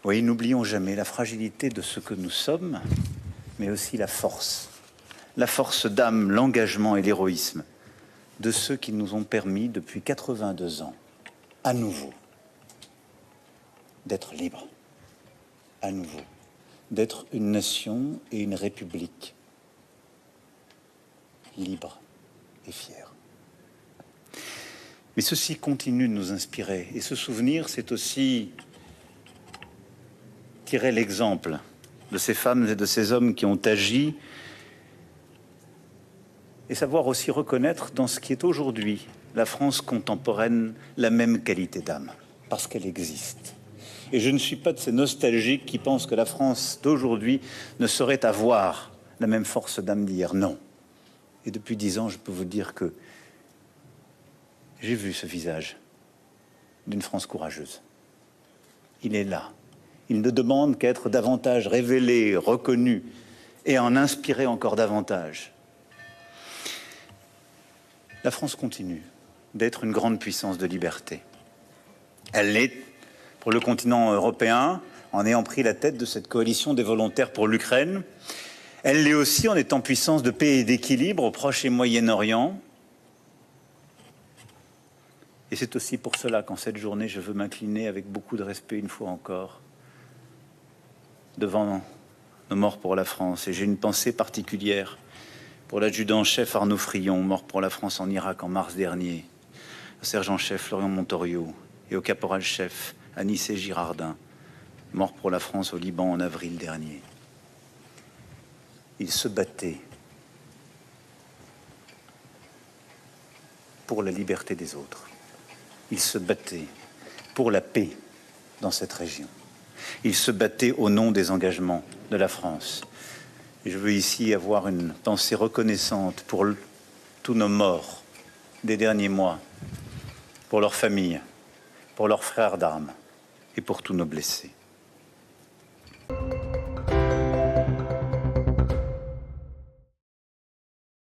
Oui, n'oublions jamais la fragilité de ce que nous sommes, mais aussi la force d'âme, l'engagement et l'héroïsme de ceux qui nous ont permis, depuis 82 ans, à nouveau, d'être libres, à nouveau, d'être une nation et une république libre et fière. Mais ceci continue de nous inspirer. Et ce souvenir, c'est aussi tirer l'exemple de ces femmes et de ces hommes qui ont agi et savoir aussi reconnaître dans ce qui est aujourd'hui la France contemporaine la même qualité d'âme, parce qu'elle existe. Et je ne suis pas de ces nostalgiques qui pensent que la France d'aujourd'hui ne saurait avoir la même force d'âme d'hier. Non. Et depuis 10 ans, je peux vous dire que j'ai vu ce visage d'une France courageuse. Il est là. Il ne demande qu'à être davantage révélé, reconnu et en inspirer encore davantage. La France continue d'être une grande puissance de liberté. Elle l'est pour le continent européen en ayant pris la tête de cette coalition des volontaires pour l'Ukraine. Elle l'est aussi en étant puissance de paix et d'équilibre au Proche et Moyen-Orient. Et c'est aussi pour cela qu'en cette journée, je veux m'incliner avec beaucoup de respect, une fois encore, devant nos morts pour la France. Et j'ai une pensée particulière pour l'adjudant-chef Arnaud Frion, mort pour la France en Irak en mars dernier, au sergent-chef Florian Montorio et au caporal-chef Anissé Girardin, mort pour la France au Liban en avril dernier. Ils se battaient pour la liberté des autres. Ils se battaient pour la paix dans cette région. Ils se battaient au nom des engagements de la France. Et je veux ici avoir une pensée reconnaissante pour tous nos morts des derniers mois, pour leurs familles, pour leurs frères d'armes et pour tous nos blessés.